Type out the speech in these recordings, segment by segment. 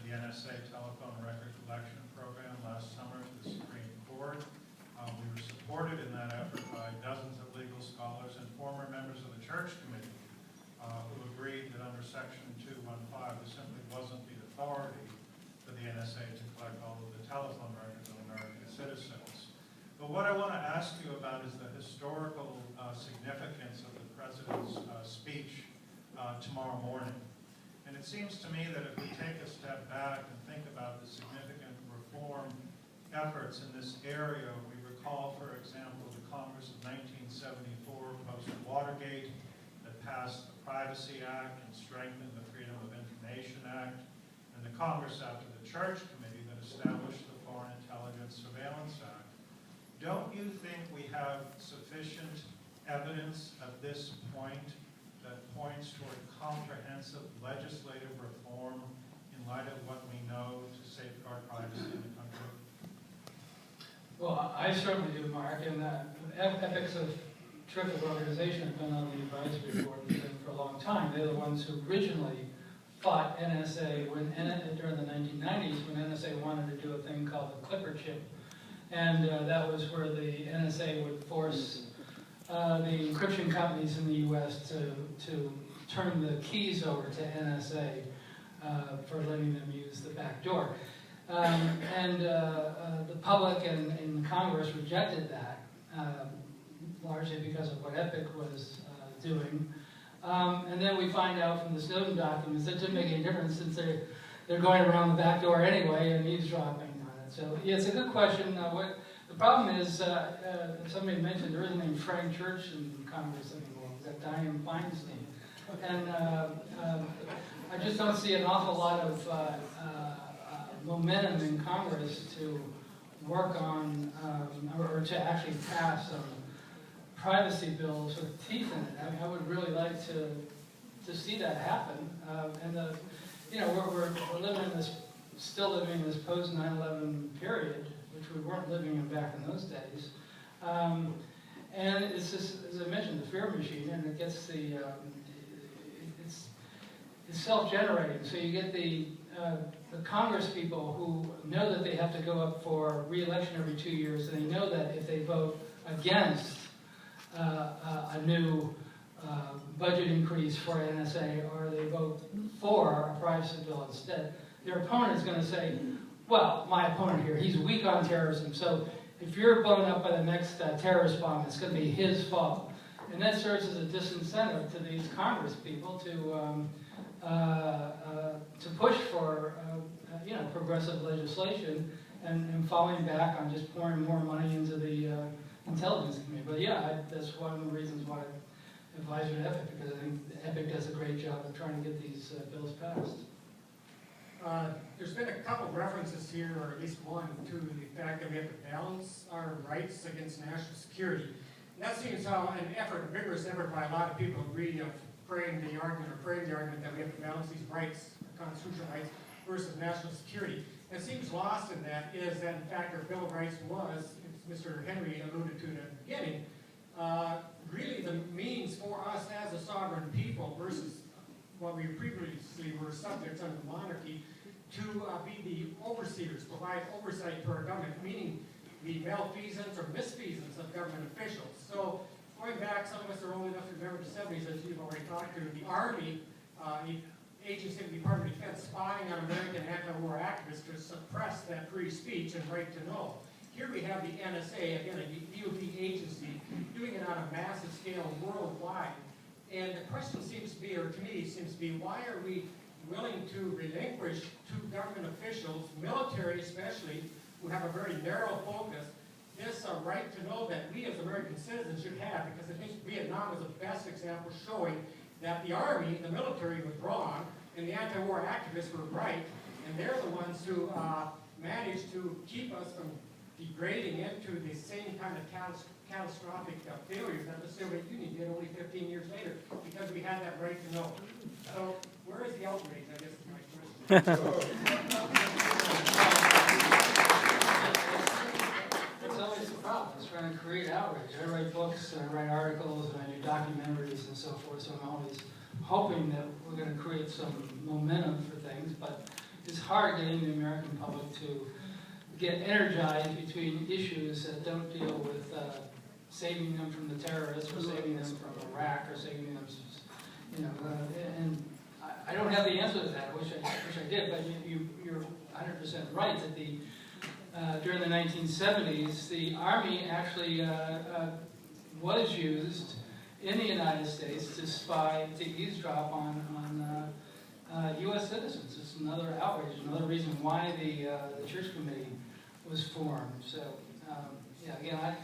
the NSA telephone record collection program last summer to the Supreme Court. We were supported in that effort by dozens of legal scholars and former members of the Church Committee who agreed that under Section 215 there simply wasn't the authority for the NSA to collect all of the telephone records of American citizens. But what I want to ask you about is the historical significance of the President's speech tomorrow morning. And it seems to me that if we take a step back and think about the significant reform efforts in this area, we recall, for example, the Congress of 1974 post-Watergate that passed the Privacy Act and strengthened the Freedom of Information Act, and the Congress after the Church Committee that established the Foreign Intelligence Surveillance Act. Don't you think we have sufficient evidence at this point that points toward comprehensive legislative reform in light of what we know to safeguard privacy in the country? Well, I certainly do, Mark, and EPIC's a terrific organization. I've been on the advisory board with them for a long time. They're the ones who originally fought NSA during the 1990s when NSA wanted to do a thing called the Clipper chip. And that was where the NSA would force the encryption companies in the U.S. to turn the keys over to NSA for letting them use the back door. The public and Congress rejected that, largely because of what EPIC was doing. And then we find out from the Snowden documents that it didn't make any difference since they're going around the back door anyway and eavesdropping on it. So yeah, it's a good question. The problem is, somebody mentioned there is a name Frank Church in Congress anymore. Is that Dianne Feinstein? And I just don't see an awful lot of momentum in Congress to work on, or to actually pass some privacy bills with teeth in it. I mean, I would really like to see that happen. We're living in this, still living in this post 9/11 period, which we weren't living in back in those days. And it's just, as I mentioned, the fear machine, and it gets the, it's self-generating. So you get the Congress people who know that they have to go up for re-election every 2 years, and they know that if they vote against a new budget increase for NSA, or they vote for a privacy bill instead, their opponent is going to say, well, my opponent here, he's weak on terrorism, so if you're blown up by the next terrorist bomb, it's going to be his fault. And that serves as a disincentive to these Congress people to push for progressive legislation and falling back on just pouring more money into the intelligence committee. But yeah, that's one of the reasons why I advise EPIC, because I think EPIC does a great job of trying to get these bills passed. There's been a couple of references here, or at least one, to the fact that we have to balance our rights against national security. And that seems how an vigorous effort by a lot of people agree of frame the argument that we have to balance these rights, constitutional rights, versus national security. And it seems lost in that is that, in fact, our Bill of Rights was, as Mr. Henry alluded to in the beginning, really the means for us as a sovereign people versus what we previously were subjects under monarchy, to be the overseers, provide oversight to our government, meaning the malfeasance or misfeasance of government officials. So going back, some of us are old enough to remember the 70s, as you've already talked to, the Army, agency of the Department of Defense, spying on American anti-war activists to suppress that free speech and right to know. Here we have the NSA, again, a DoD agency, doing it on a massive scale worldwide. And the question seems to be, or to me seems to be, why are we willing to relinquish to government officials, military especially, who have a very narrow focus, this right to know that we as American citizens should have, because I think Vietnam was the best example showing that the Army, the military, was wrong, and the anti-war activists were right, and they're the ones who managed to keep us from degrading into the same kind of catastrophic failures that the Soviet Union did only 15 years later, because we had that right to know. So where is the outrage, I guess is my question. It's always a problem. It's trying to create outrage. I write books, and I write articles, and I do documentaries and so forth, so I'm always hoping that we're going to create some momentum for things, but it's hard getting the American public to get energized between issues that don't deal with saving them from the terrorists, or saving them from Iraq, or saving them, and I don't have the answer to that. I wish I did, but you're 100% right that during the 1970s, the Army actually was used in the United States to spy, to eavesdrop on U.S. citizens. It's another outrage, another reason why the church committee was formed. So, yeah, again,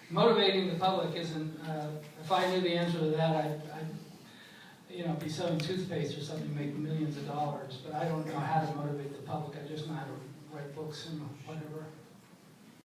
motivating the public isn't. If I knew the answer to that, I'd be selling toothpaste or something, make millions of dollars. But I don't know how to motivate the public. I just know how to write books and whatever.